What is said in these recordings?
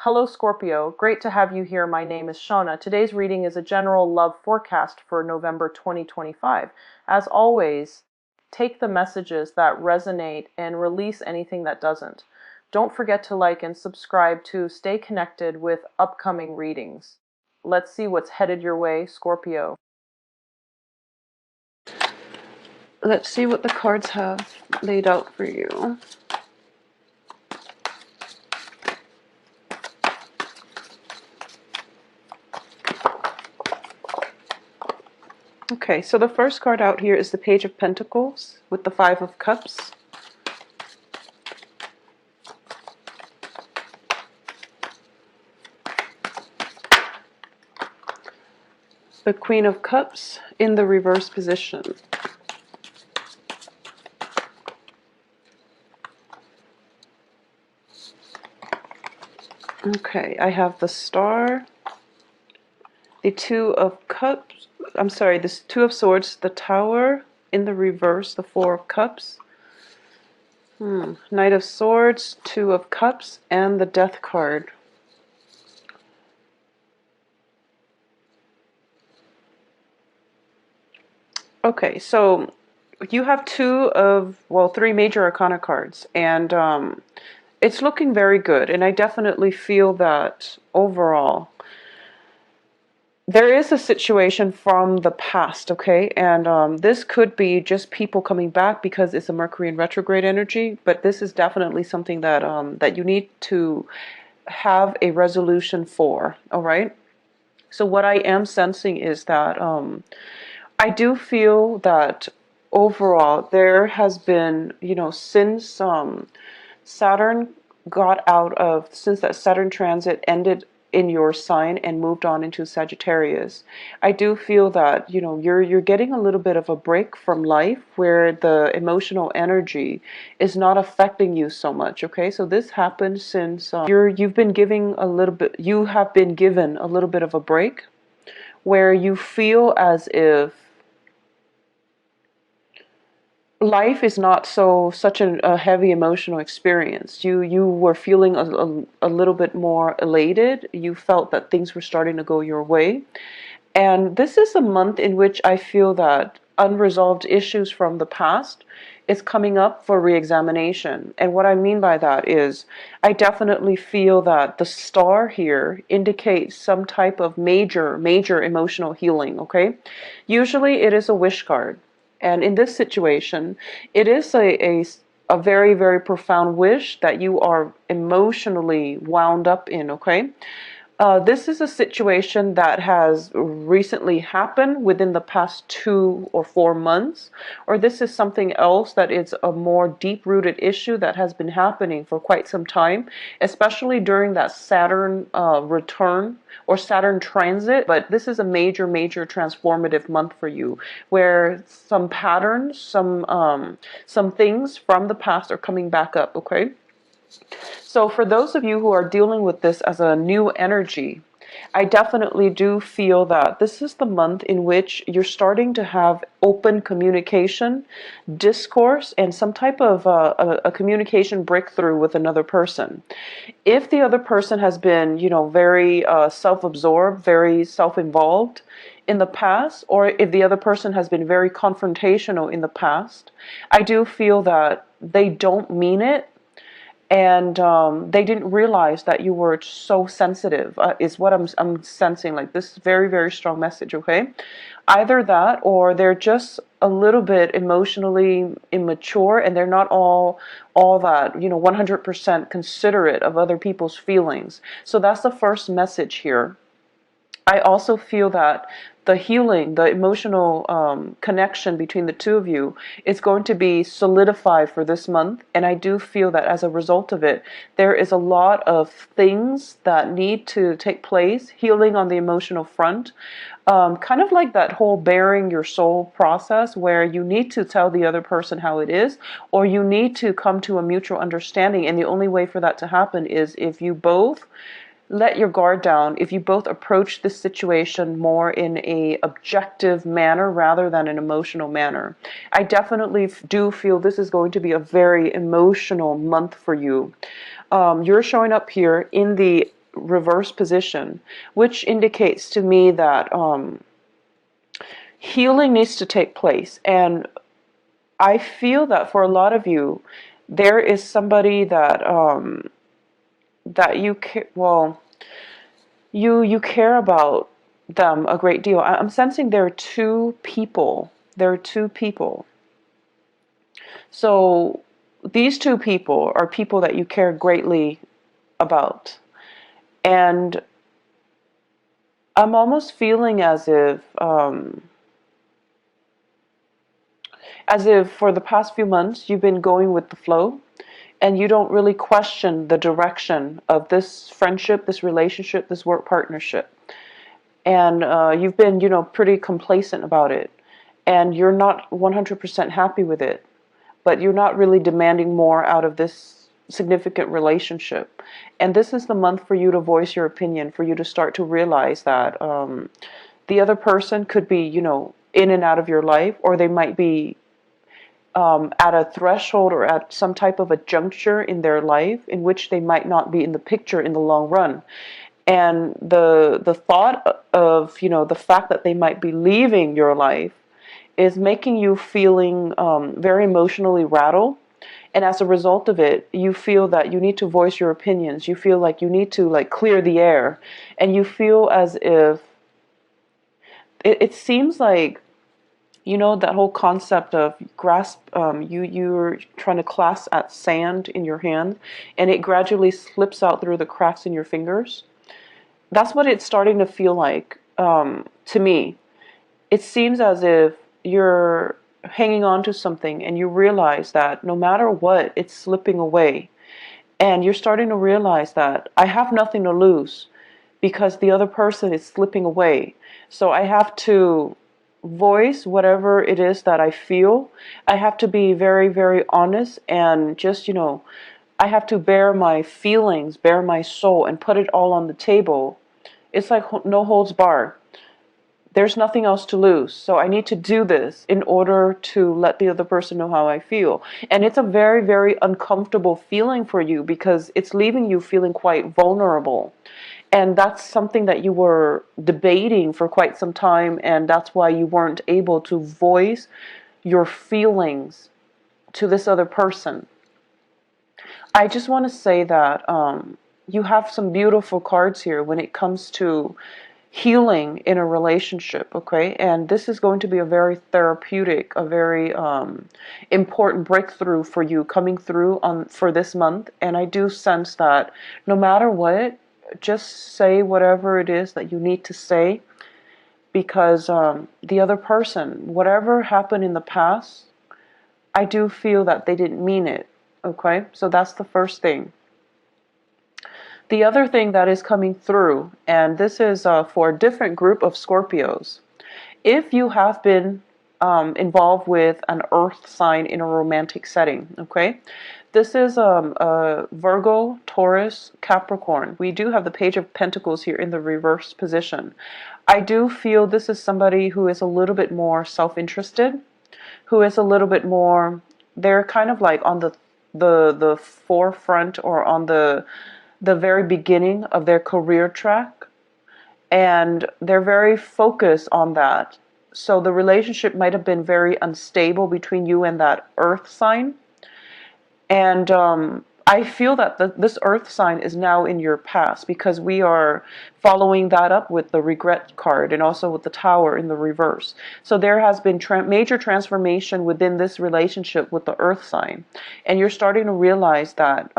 Hello Scorpio, great to have you here. My name is Shauna. Today's reading is a general love forecast for November 2025. As always, take the messages that resonate and release anything that doesn't. Don't forget to like and subscribe to stay connected with upcoming readings. Let's see what's headed your way, Scorpio. Let's see what the cards have laid out for you. Okay, so the first card out here is the Page of Pentacles with the Five of Cups. The Queen of Cups in the reverse position. Okay, I have the Star, the Two of Cups, the Two of Swords, the Tower in the reverse, the Four of Cups, Knight of Swords, Two of Cups, and the Death card. Okay, so you have three major arcana cards, and it's looking very good, and I definitely feel that overall there is a situation from the past, okay? And this could be just people coming back because it's a Mercury in retrograde energy, but this is definitely something that that you need to have a resolution for, all right? So what I am sensing is that I do feel that overall there has been, since Saturn since that Saturn transit ended in your sign and moved on into Sagittarius, I do feel that, you're getting a little bit of a break from life where the emotional energy is not affecting you so much, okay? So this happened since you've been giving a little bit, you have been given a little bit of a break where you feel as if life is not such a heavy emotional experience. You were feeling a little bit more elated. You felt that things were starting to go your way. And this is a month in which I feel that unresolved issues from the past is coming up for re-examination. And what I mean by that is I definitely feel that the star here indicates some type of major emotional healing, okay? Usually it is a wish card. And in this situation, it is a very, very profound wish that you are emotionally wound up in, okay? This is a situation that has recently happened within the past 2 or 4 months, or this is something else that is a more deep-rooted issue that has been happening for quite some time, especially during that Saturn return or Saturn transit. But this is a major, major transformative month for you, where some patterns, some things from the past are coming back up, okay? So for those of you who are dealing with this as a new energy, I definitely do feel that this is the month in which you're starting to have open communication, discourse, and some type of a communication breakthrough with another person. If the other person has been, very self-absorbed, very self-involved in the past, or if the other person has been very confrontational in the past, I do feel that they don't mean it, and they didn't realize that you were so sensitive, is what I'm sensing. Like, this very, very strong message, okay? Either that, or they're just a little bit emotionally immature, and they're not all that, 100% considerate of other people's feelings. So that's the first message here. I also feel that the healing, the emotional connection between the two of you is going to be solidified for this month. And I do feel that as a result of it, there is a lot of things that need to take place, healing on the emotional front. Kind of like that whole bearing your soul process, where you need to tell the other person how it is, or you need to come to a mutual understanding. And the only way for that to happen is if you both let your guard down, if you both approach this situation more in a objective manner rather than an emotional manner. I definitely do feel this is going to be a very emotional month for you. You're showing up here in the reverse position, which indicates to me that healing needs to take place. And I feel that for a lot of you, there is somebody that that you care about them a great deal. I'm sensing there are two people. There are two people. So these two people are people that you care greatly about. And I'm almost feeling as if for the past few months you've been going with the flow and you don't really question the direction of this friendship, this relationship, this work partnership. And you've been, pretty complacent about it. And you're not 100% happy with it. But you're not really demanding more out of this significant relationship. And this is the month for you to voice your opinion, for you to start to realize that the other person could be, in and out of your life, or they might be at a threshold or at some type of a juncture in their life in which they might not be in the picture in the long run. And the thought of, the fact that they might be leaving your life is making you feeling very emotionally rattled. And as a result of it, you feel that you need to voice your opinions. You feel like you need to clear the air. And you feel as if it seems like, that whole concept of grasp, you're trying to clasp at sand in your hand and it gradually slips out through the cracks in your fingers. That's what it's starting to feel like to me. It seems as if you're hanging on to something and you realize that no matter what, it's slipping away. And you're starting to realize that I have nothing to lose because the other person is slipping away. So I have to voice whatever it is that I feel. I have to be very, very honest and just, I have to bare my feelings, bare my soul, and put it all on the table. It's like no holds barred. There's nothing else to lose. So I need to do this in order to let the other person know how I feel. And it's a very, very uncomfortable feeling for you because it's leaving you feeling quite vulnerable. And that's something that you were debating for quite some time, and that's why you weren't able to voice your feelings to this other person. I just want to say that you have some beautiful cards here when it comes to healing in a relationship, okay? And this is going to be a very therapeutic, a very important breakthrough for you coming through for this month. And I do sense that no matter what, just say whatever it is that you need to say, because the other person, whatever happened in the past, I do feel that they didn't mean it, okay? So that's the first thing. The other thing that is coming through, and this is for a different group of Scorpios, if you have been involved with an earth sign in a romantic setting, okay? This is Virgo, Taurus, Capricorn. We do have the Page of Pentacles here in the reverse position. I do feel this is somebody who is a little bit more self-interested, who is a little bit more, they're kind of like on the forefront or on the very beginning of their career track, and they're very focused on that. So the relationship might have been very unstable between you and that earth sign. And I feel that this earth sign is now in your past, because we are following that up with the regret card and also with the tower in the reverse. So there has been major transformation within this relationship with the earth sign. And you're starting to realize that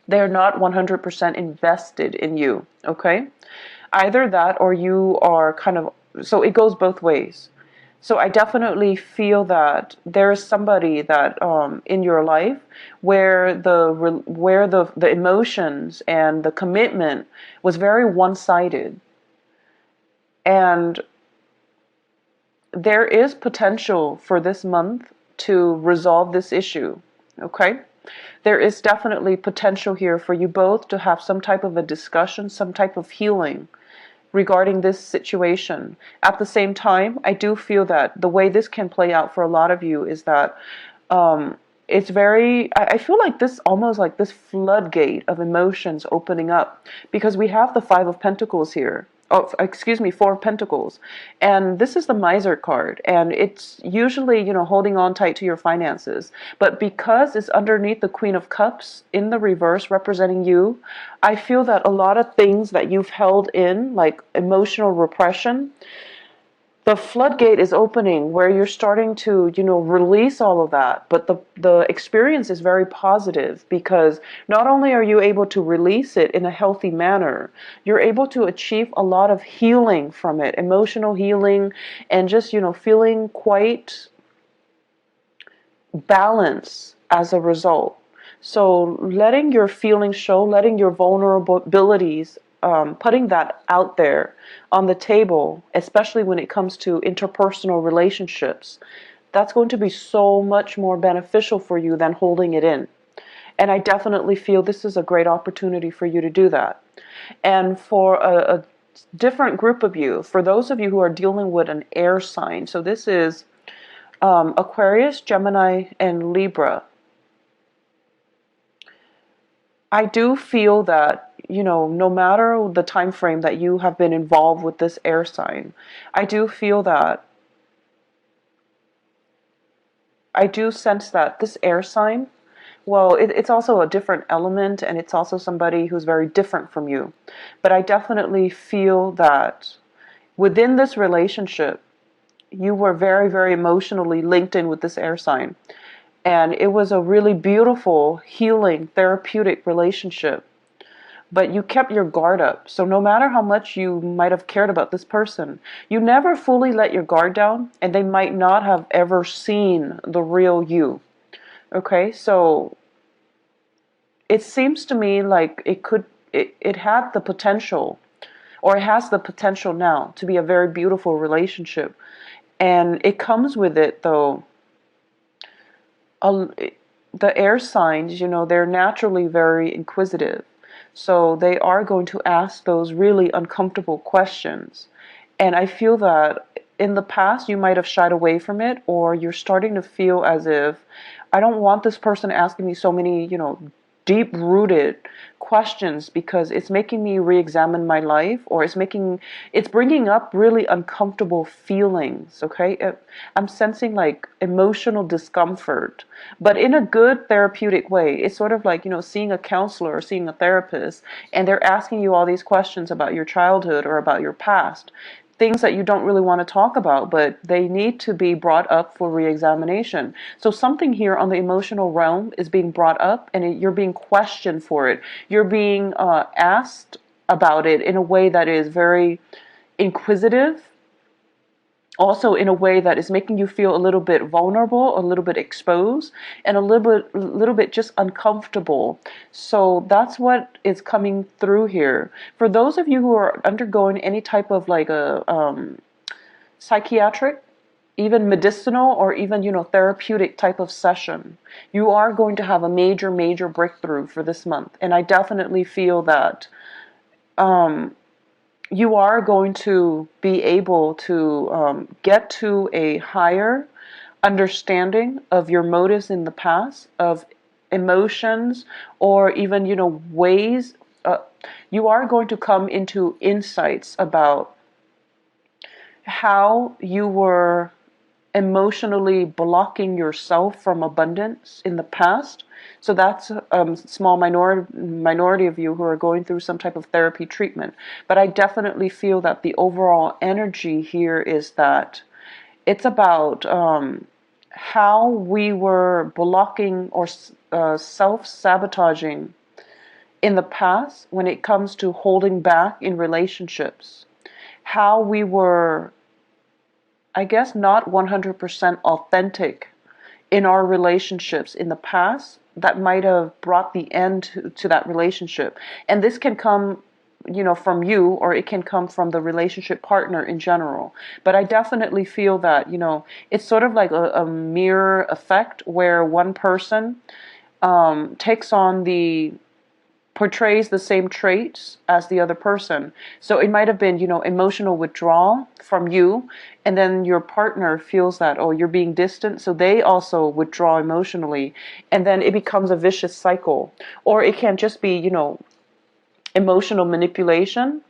they're not 100% invested in you, okay? Either that or you are kind of, so it goes both ways. So I definitely feel that there's somebody that in your life where the emotions and the commitment was very one-sided. And there is potential for this month to resolve this issue, okay? There is definitely potential here for you both to have some type of a discussion, some type of healing regarding this situation. At the same time, I do feel that the way this can play out for a lot of you is that It's very, I feel like this almost like this floodgate of emotions opening up because we have the Five of Pentacles here. Oh, excuse me, Four of Pentacles. And this is the Miser card. And it's usually, holding on tight to your finances. But because it's underneath the Queen of Cups in the reverse representing you, I feel that a lot of things that you've held in, like emotional repression, the floodgate is opening where you're starting to, release all of that. But the experience is very positive because not only are you able to release it in a healthy manner, you're able to achieve a lot of healing from it, emotional healing, and just, feeling quite balanced as a result. So letting your feelings show, letting your vulnerabilities, putting that out there on the table, especially when it comes to interpersonal relationships, that's going to be so much more beneficial for you than holding it in. And I definitely feel this is a great opportunity for you to do that. And for a different group of you, for those of you who are dealing with an air sign, so this is Aquarius, Gemini, and Libra. I do feel that, no matter the time frame that you have been involved with this air sign, I do feel that, I do sense that this air sign, well, it's also a different element and it's also somebody who's very different from you. But I definitely feel that within this relationship, you were very, very emotionally linked in with this air sign. And it was a really beautiful, healing, therapeutic relationship. But you kept your guard up. So no matter how much you might have cared about this person, you never fully let your guard down, and they might not have ever seen the real you. Okay, so it seems to me like it had the potential, or it has the potential now to be a very beautiful relationship. And it comes with it, though, the air signs, they're naturally very inquisitive. So they are going to ask those really uncomfortable questions. And I feel that in the past you might have shied away from it, or you're starting to feel as if, I don't want this person asking me so many, deep-rooted questions because it's making me re-examine my life, or it's bringing up really uncomfortable feelings. Okay, I'm sensing like emotional discomfort, but in a good therapeutic way. It's sort of like, seeing a counselor or seeing a therapist, and they're asking you all these questions about your childhood or about your past, things that you don't really want to talk about, but they need to be brought up for re-examination. So something here on the emotional realm is being brought up, and you're being questioned for it. You're being asked about it in a way that is very inquisitive, also in a way that is making you feel a little bit vulnerable, a little bit exposed, and a little bit just uncomfortable. So that's what is coming through here. For those of you who are undergoing any type of like a psychiatric, even medicinal, or even, therapeutic type of session, you are going to have a major, major breakthrough for this month. And I definitely feel that you are going to be able to get to a higher understanding of your motives in the past, of emotions, or even, ways. You are going to come into insights about how you were emotionally blocking yourself from abundance in the past. So that's a small minority of you who are going through some type of therapy treatment. But I definitely feel that the overall energy here is that it's about how we were blocking or self-sabotaging in the past when it comes to holding back in relationships. How we were, I guess, not 100% authentic in our relationships in the past that might have brought the end to that relationship. And this can come, from you, or it can come from the relationship partner in general. But I definitely feel that, it's sort of like a mirror effect where one person takes on the portrays the same traits as the other person. So it might have been, emotional withdrawal from you, and then your partner feels that, oh, you're being distant, so they also withdraw emotionally, and then it becomes a vicious cycle. Or it can just be, emotional manipulation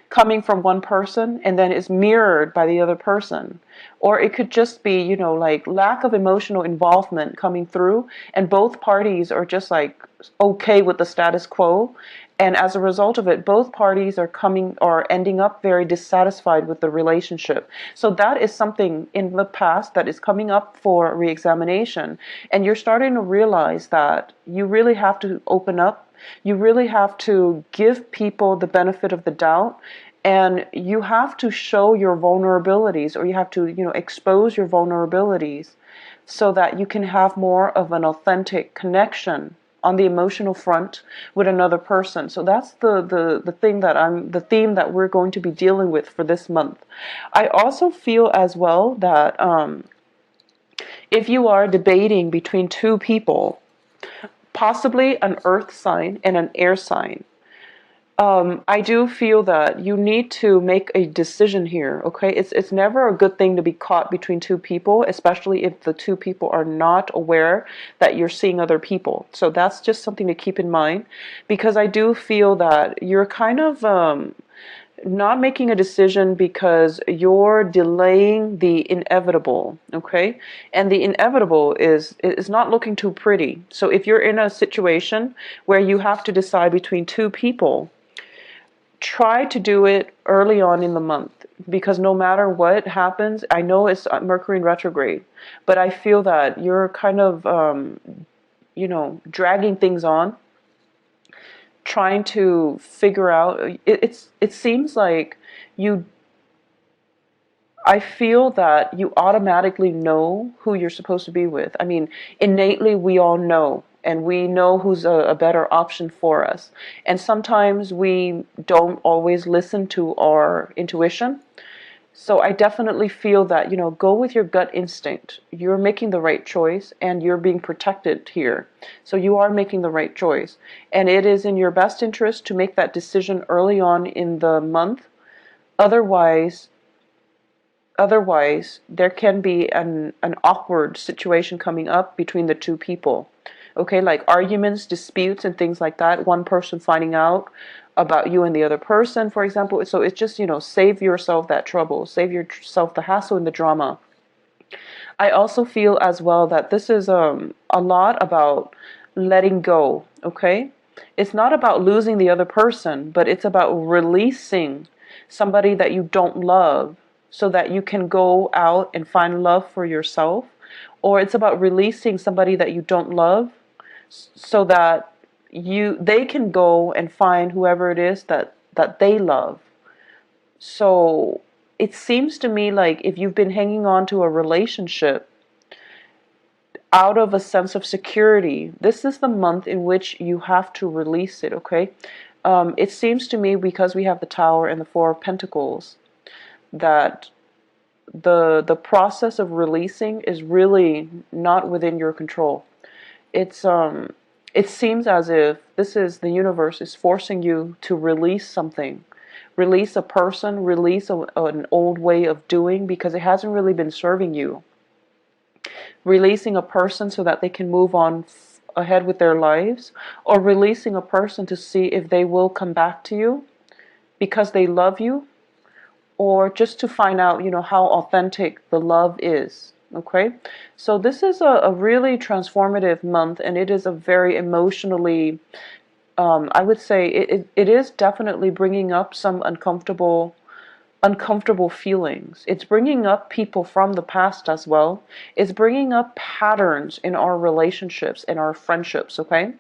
coming from one person and then is mirrored by the other person. Or it could just be, like lack of emotional involvement coming through, and both parties are just like okay with the status quo. And as a result of it, both parties are coming or ending up very dissatisfied with the relationship. So that is something in the past that is coming up for re-examination. And you're starting to realize that you really have to open up. You really have to give people the benefit of the doubt, and you have to show your vulnerabilities, or you have to, expose your vulnerabilities so that you can have more of an authentic connection on the emotional front with another person. So that's the theme that we're going to be dealing with for this month. I also feel as well that if you are debating between two people, possibly an earth sign and an air sign, I do feel that you need to make a decision here, okay? It's never a good thing to be caught between two people, especially if the two people are not aware that you're seeing other people. So that's just something to keep in mind, because I do feel that you're kind of not making a decision because you're delaying the inevitable, okay? And the inevitable is not looking too pretty. So if you're in a situation where you have to decide between two people, try to do it early on in the month, because no matter what happens, I know it's Mercury in retrograde, but I feel that you're kind of, dragging things on, trying to figure out. It seems like you. I feel that you automatically know who you're supposed to be with. I mean, innately we all know, and we know who's a better option for us. And sometimes we don't always listen to our intuition. So I definitely feel that, go with your gut instinct. You're making the right choice, and you're being protected here. So you are making the right choice. And it is in your best interest to make that decision early on in the month. Otherwise, there can be an awkward situation coming up between the two people. Okay, like arguments, disputes, and things like that. One person finding out about you and the other person, for example. So it's just, save yourself that trouble, save yourself the hassle and the drama. I also feel as well that this is a lot about letting go, okay? It's not about losing the other person, but it's about releasing somebody that you don't love so that you can go out and find love for yourself. Or it's about releasing somebody that you don't love so that they can go and find whoever it is that they love. So it seems to me like if you've been hanging on to a relationship out of a sense of security, this is the month in which you have to release it, okay? It seems to me, because we have the Tower and the Four of Pentacles, that the process of releasing is really not within your control. It seems as if the universe is forcing you to release something. Release a person, release an old way of doing, because it hasn't really been serving you. Releasing a person so that they can move on ahead with their lives, or releasing a person to see if they will come back to you because they love you, or just to find out, how authentic the love is. Okay, so this is a really transformative month, and it is a very emotionally, I would say it is definitely bringing up some uncomfortable feelings. It's bringing up people from the past as well. It's bringing up patterns in our relationships, in our friendships, okay?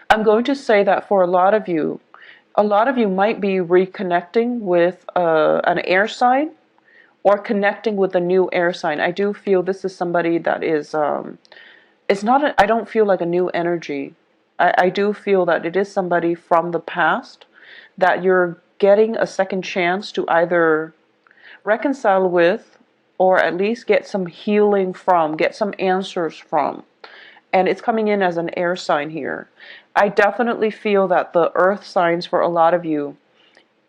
I'm going to say that for a lot of you might be reconnecting with an air sign, or connecting with a new air sign. I do feel this is somebody that is, I don't feel like a new energy. I do feel that it is somebody from the past that you're getting a second chance to either reconcile with, or at least get some healing from, get some answers from. and it's coming in as an air sign here. I definitely feel that the earth signs for a lot of you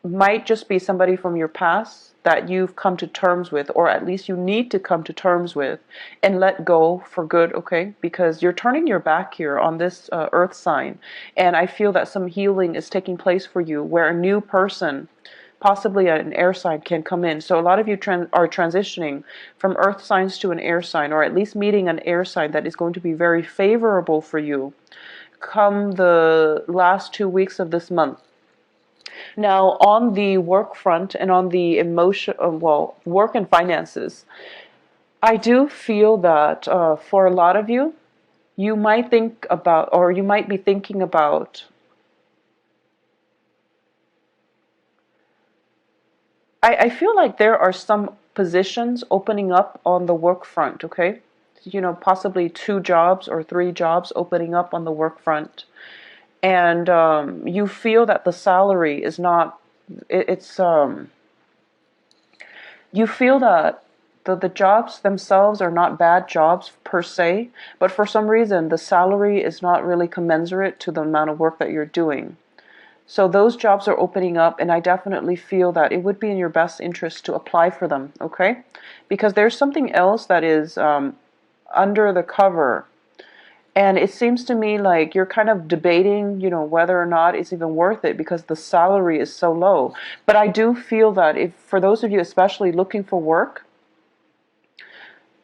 might just be somebody from your past that you've come to terms with, or at least you need to come to terms with and let go for good, okay? Because you're turning your back here on this earth sign, and I feel that some healing is taking place for you where a new person, possibly an air sign, can come in. So a lot of you are transitioning from earth signs to an air sign, or at least meeting an air sign that is going to be very favorable for you come the last 2 weeks of this month. Now, on the work front and on the work and finances, I do feel that for a lot of you, you might think about, or you might be thinking about, I feel like there are some positions opening up on the work front, okay? Possibly 2 jobs or 3 jobs opening up on the work front. And you feel that the salary is not, it's you feel that the jobs themselves are not bad jobs per se, but for some reason the salary is not really commensurate to the amount of work that you're doing. So those jobs are opening up, and I definitely feel that it would be in your best interest to apply for them, okay? Because there's something else that is under the cover. And it seems to me like you're kind of debating, whether or not it's even worth it because the salary is so low. But I do feel that if, for those of you especially looking for work,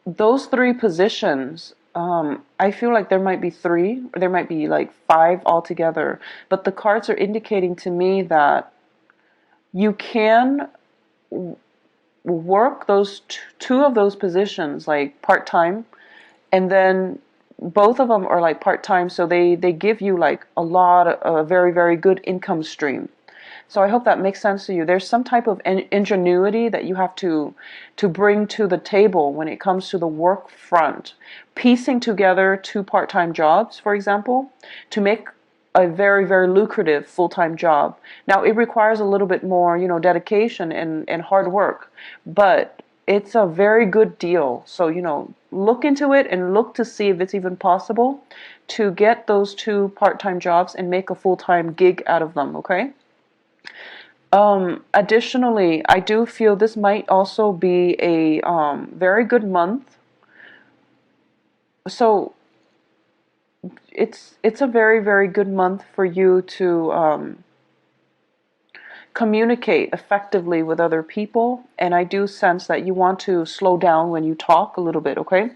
those 3 positions, I feel like there might be 3, or there might be like 5 altogether. But the cards are indicating to me that you can work those 2 of those positions like part-time, and then both of them are like part-time, so they give you like a very, very good income stream. So I hope that makes sense to you. There's some type of ingenuity that you have to bring to the table when it comes to the work front. Piecing together 2 part-time jobs, for example, to make a very, very lucrative full-time job. Now, it requires a little bit more, dedication and hard work, but it's a very good deal. So, look into it and look to see if it's even possible to get those 2 part-time jobs and make a full-time gig out of them, okay? Additionally, I do feel this might also be a very good month. So it's a very, very good month for you to communicate effectively with other people, and I do sense that you want to slow down when you talk a little bit, okay?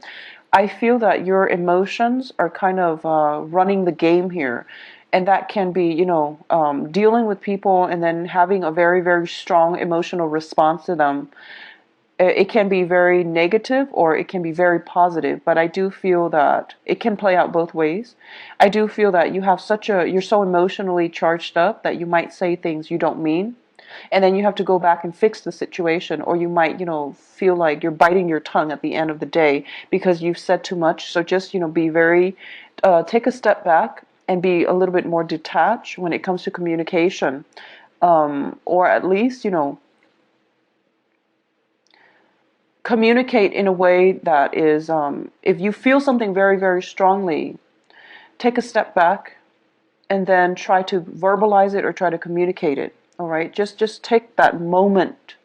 I feel that your emotions are kind of running the game here, and that can be, dealing with people and then having a very, very strong emotional response to them. It can be very negative or it can be very positive, but I do feel that it can play out both ways. I do feel that you're so emotionally charged up that you might say things you don't mean, and then you have to go back and fix the situation, or you might, feel like you're biting your tongue at the end of the day because you've said too much. So just, be very, take a step back and be a little bit more detached when it comes to communication, or at least, communicate in a way that is, if you feel something very, very strongly, take a step back and then try to verbalize it or try to communicate it. All right, just take that moment